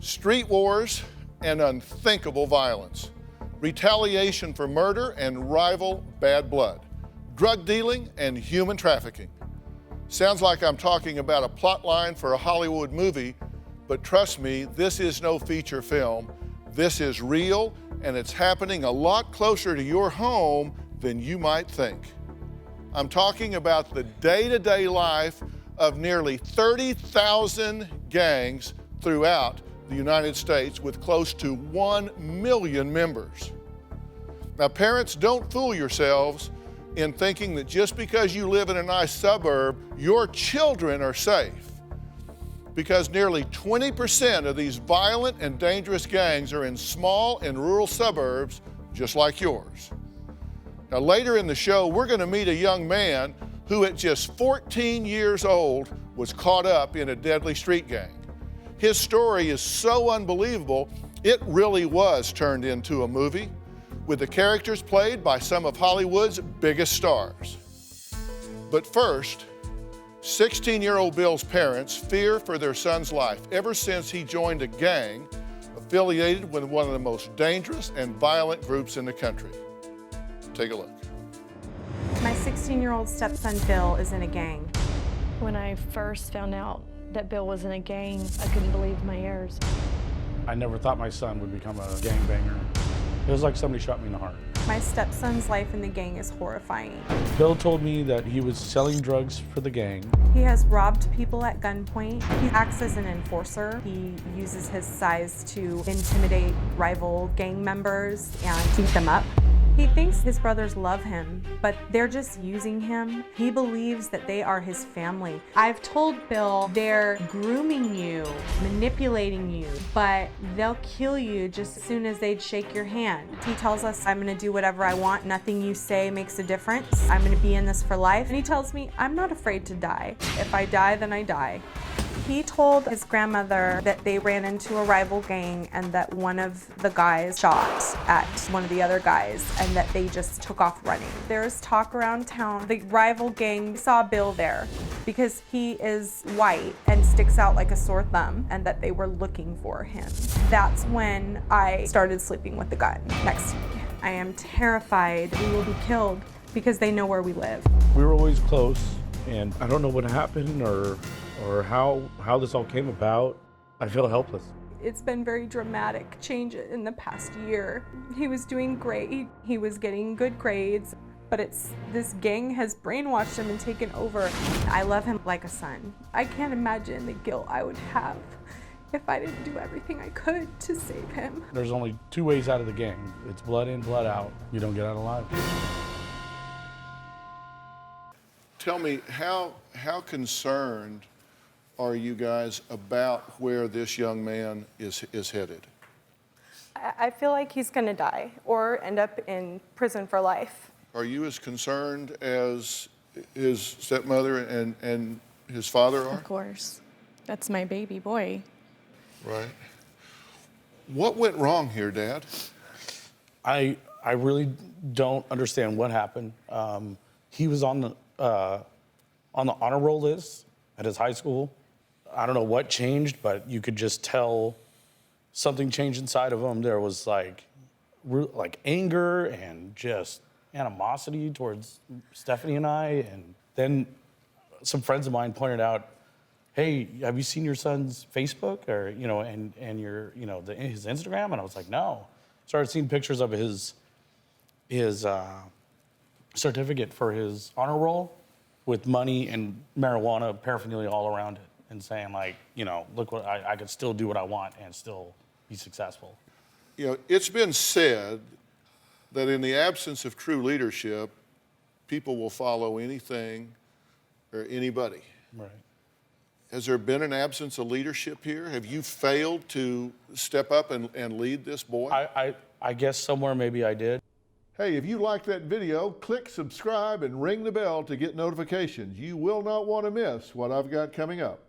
street wars and unthinkable violence, retaliation for murder and rival bad blood, drug dealing and human trafficking. Sounds like I'm talking about a plot line for a Hollywood movie, but trust me, this is no feature film. This is real, and it's happening a lot closer to your home than you might think. I'm talking about the day-to-day life of nearly 30,000 gangs throughout the United States with close to 1 million members. Now, parents, don't fool yourselves in thinking that just because you live in a nice suburb, your children are safe. Because nearly 20% of these violent and dangerous gangs are in small and rural suburbs just like yours. Now, later in the show, we're going to meet a young man who at just 14 years old was caught up in a deadly street gang. His story is so unbelievable, it really was turned into a movie, with the characters played by some of Hollywood's biggest stars. But first, 16-year-old Bill's parents fear for their son's life ever since he joined a gang affiliated with one of the most dangerous and violent groups in the country. Take a look. My 16-year-old stepson Bill is in a gang. When I first found out that Bill was in a gang, I couldn't believe my ears. I never thought my son would become a gangbanger. It was like somebody shot me in the heart. My stepson's life in the gang is horrifying. Bill told me that he was selling drugs for the gang. He has robbed people at gunpoint. He acts as an enforcer. He uses his size to intimidate rival gang members and beat them up. He thinks his brothers love him, but they're just using him. He believes that they are his family. I've told Bill they're grooming you, manipulating you, but they'll kill you just as soon as they'd shake your hand. He tells us, I'm gonna do whatever I want. Nothing you say makes a difference. I'm gonna be in this for life. And he tells me, I'm not afraid to die. If I die, then I die. He told his grandmother that they ran into a rival gang and that one of the guys shot at one of the other guys and that they just took off running. There's talk around town. The rival gang saw Bill there because he is white and sticks out like a sore thumb and that they were looking for him. That's when I started sleeping with the gun next to me. I am terrified we will be killed because they know where we live. We were always close, and I don't know what happened or how this all came about. I feel helpless. It's been very dramatic change in the past year. He was doing great. He was getting good grades, but this gang has brainwashed him and taken over. I love him like a son. I can't imagine the guilt I would have if I didn't do everything I could to save him. There's only two ways out of the gang. It's blood in, blood out. You don't get out alive. Tell me, how concerned are you guys about where this young man is headed? I feel like he's gonna die or end up in prison for life. Are you as concerned as his stepmother and his father are? Of course. That's my baby boy. Right. What went wrong here, Dad? I really don't understand what happened. He was on the honor roll list at his high school. I don't know what changed, but you could just tell something changed inside of him. There was like anger and just animosity towards Stephanie and I. And then some friends of mine pointed out, hey, have you seen your son's Facebook or, and your, his Instagram? And I was like, no. Started seeing pictures of his certificate for his honor roll with money and marijuana paraphernalia all around it, and saying like, look what I could still do what I want and still be successful. It's been said that in the absence of true leadership, people will follow anything or anybody. Right. Has there been an absence of leadership here? Have you failed to step up and lead this boy? I guess somewhere maybe I did. Hey, if you liked that video, click subscribe and ring the bell to get notifications. You will not want to miss what I've got coming up.